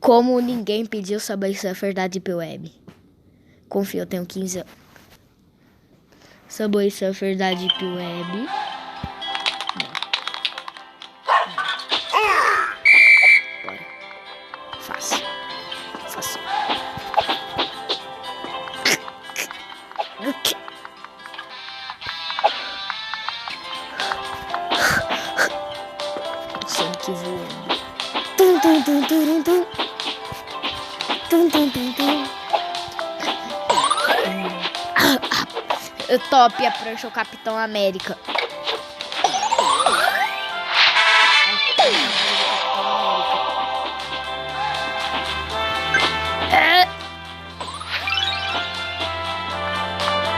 Como ninguém pediu Subway Surfer da Deep Web. Confio, eu tenho 15 anos. Subway Surfer da Deep Web. Bora. Fácil. Fácil. Sempre voando. Tum, tum, tum, tum, tum. Tum, tum, tum, tum. Top, a prancha o Capitão América.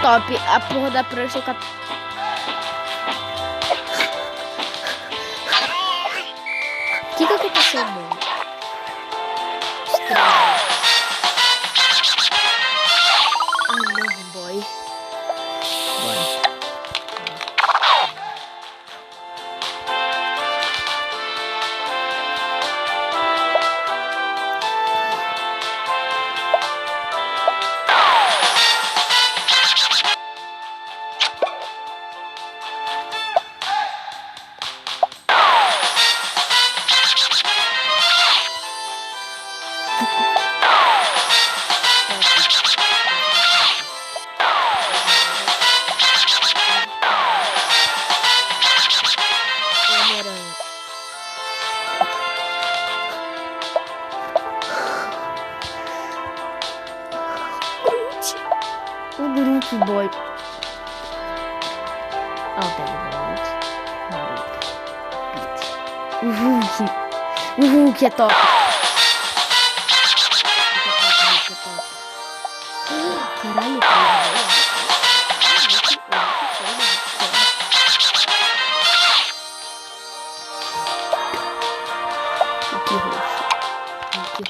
Top, a porra da prancha o Capitão. O que aconteceu, mano? Ai, não, boy. Bora. O Groot Boy. O Hulk é top. Caralho, Hulk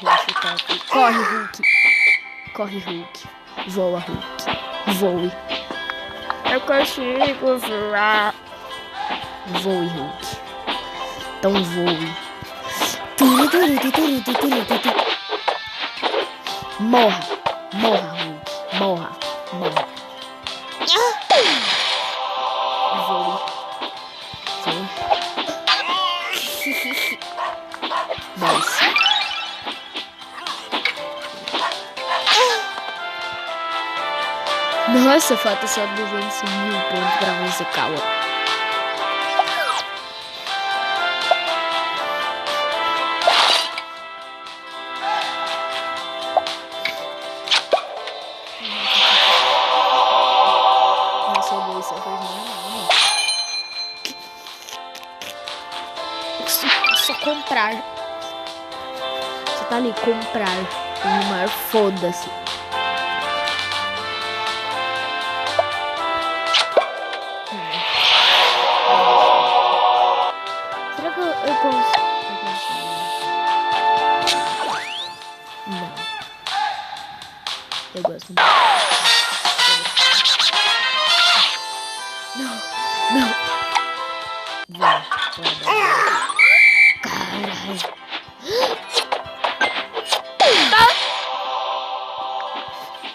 roxo top. Corre, Hulk. Corre, Hulk. Voa, Hulk. Voe. Eu consigo voar. Voe, Hulk. Então voe. Morra. Morra, Hulk. Morra. Morra. Voe. Voe. 10. Nossa, falta só 200 mil pontos pra você, calma. Nossa, eu vou, isso é só comprar. Você tá ali, comprar. O maior foda-se. Eu consigo. Não. Eu gosto muito. Não. Não. Vai. Caralho.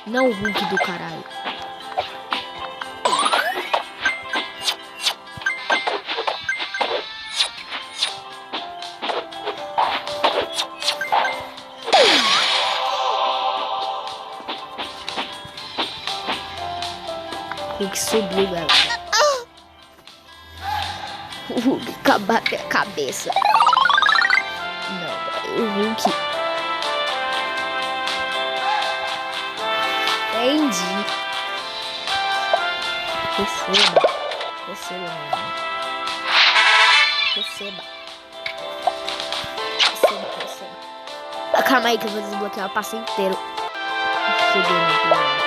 Não, Hulk do caralho. Hulk subiu, galera. O Hulk bateu a cabeça. Não, o Hulk. Entendi. Receba. Receba, meu irmão. Receba. Receba, receba. Calma aí que eu vou desbloquear o passe inteiro. Cheguei no plano.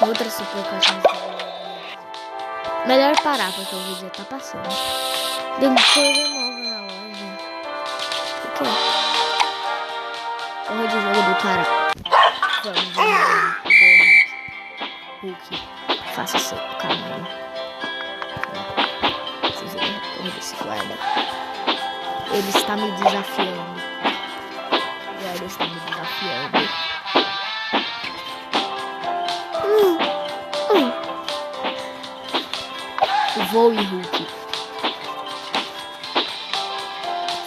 Outra super caixinha. Melhor parar, porque o vídeo tá passando. Tem coisa nova na loja. O que é? Porra de jogo do cara. Vamos ver. Hulk. Faça seu caminho. Vocês viram a porra desse guarda? Ele está me desafiando. O guarda está me desafiando. Voe, Hulk.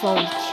Volte.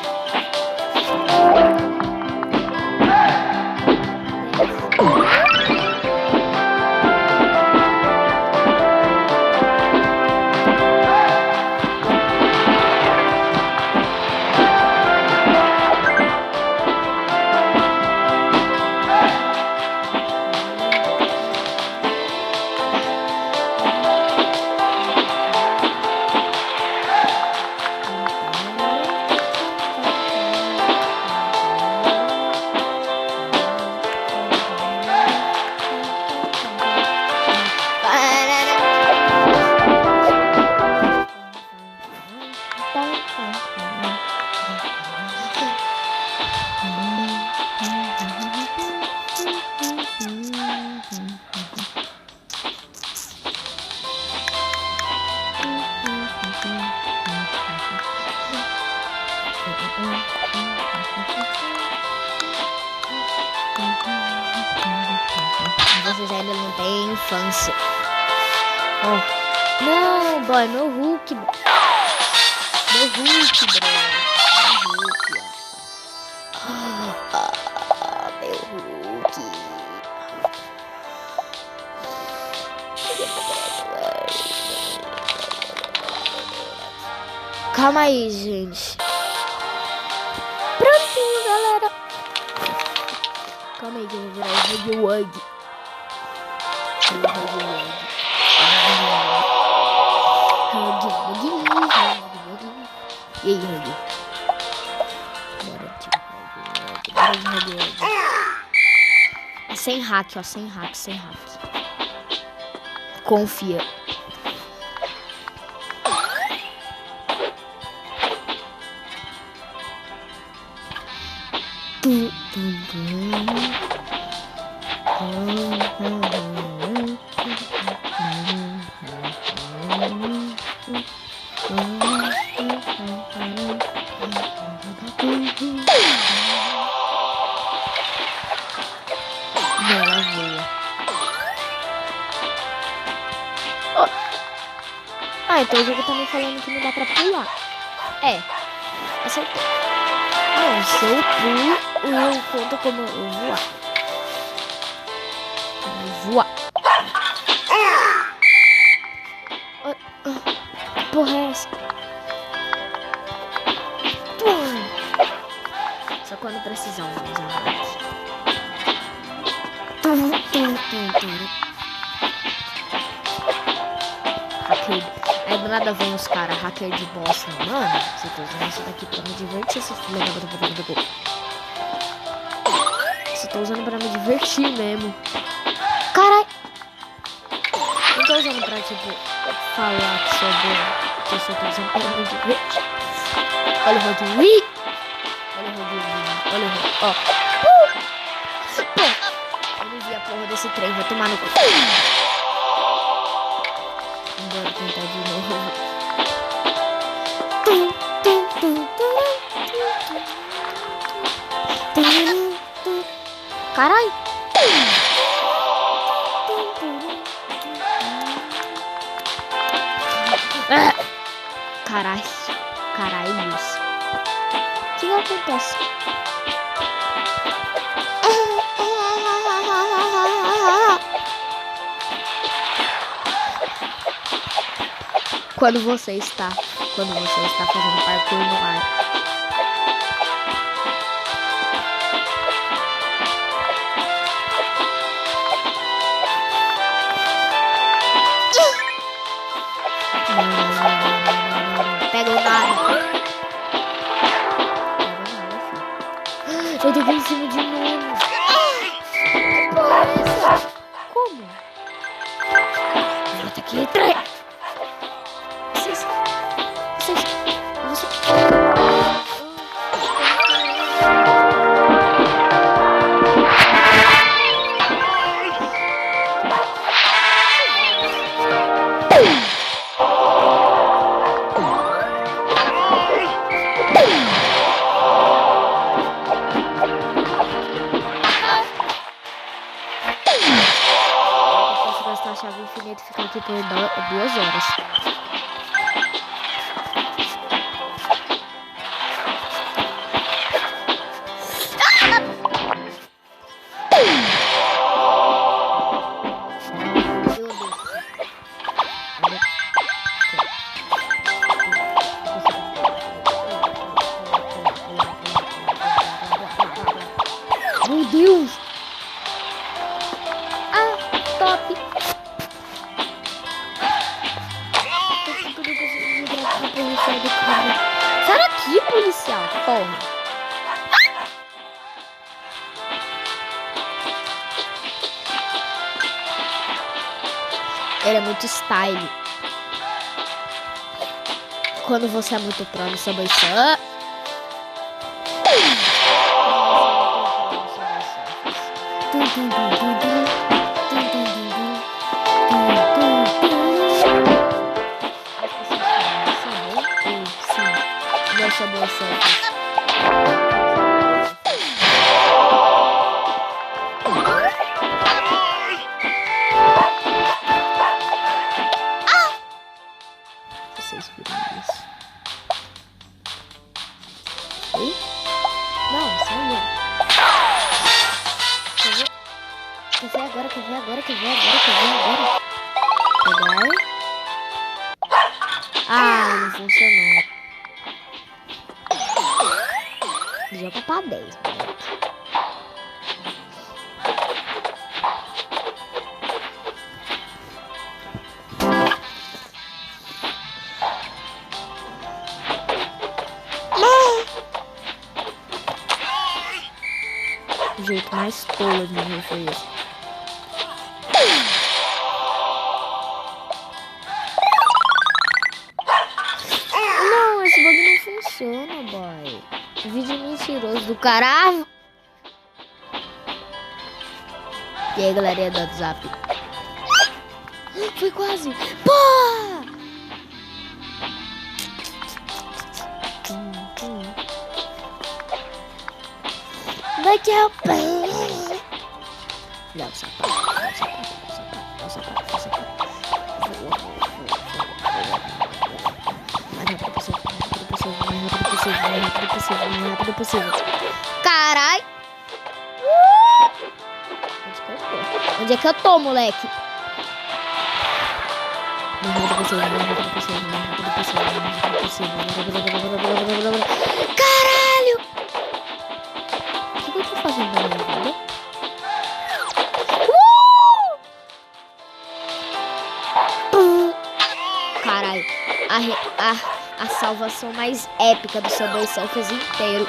Vocês ainda não têm infância. Oh. Não, boy, meu Hulk. Meu Hulk, bro. Meu Hulk. Calma aí, gente. Prontinho, galera. Calma aí que eu vou virar o Hug. E aí, Hug? Bora, tio. É sem hack, ó. Sem hack. Confia. Então o jogo tá me falando que não dá pra pular. É, acertei. Não, se eu pulo, eu conto como eu voar. Voar. Que porra é essa? Só quando precisamos usar. Aí do nada vem os caras hacker de bosta. Mano, você tá usando isso daqui pra me divertir, esse filho da puta. Você tá usando pra me divertir mesmo. Carai! Não tô usando pra, tipo, falar que sou bom. Que eu só tô usando pra me divertir. Olha o Rodrigo. Olha o Rodrigo. Ó. Pô! Eu não vi a porra desse trem. Vai tomar no cu. Bora tentar de novo. Caralho! Caralho! O que acontece? Quando você está fazendo parkour no ar. Pega nada. Eu tô aqui em cima de novo. Que porra é essa? Como? aqui. 3. Vocês. A chave infinita fica aqui por 2 horas. Meu Deus! Top! Sai daqui, policial! Porra! Ele é muito style. Quando você é muito pro no Subway Surfers. Subway Surfers. Vocês viram isso? Oi? Não, saiu. Quer ver agora? Pegar. Ah, não funcionou. Joga pra 10, moleque. O jeito mais tolo de morrer foi esse. Não, esse bug não funciona, boy. Vídeo mentiroso do caralho. E aí, galerinha do WhatsApp. Foi quase. Porra! Vai que é o pão. Dá o sapato. Mais rápido possível. Carai! Onde é que eu tô, moleque? Mais rápido possível. Caralho! O que eu tô fazendo na minha vida? Caralho! A salvação mais épica do Subway Surfers inteiro.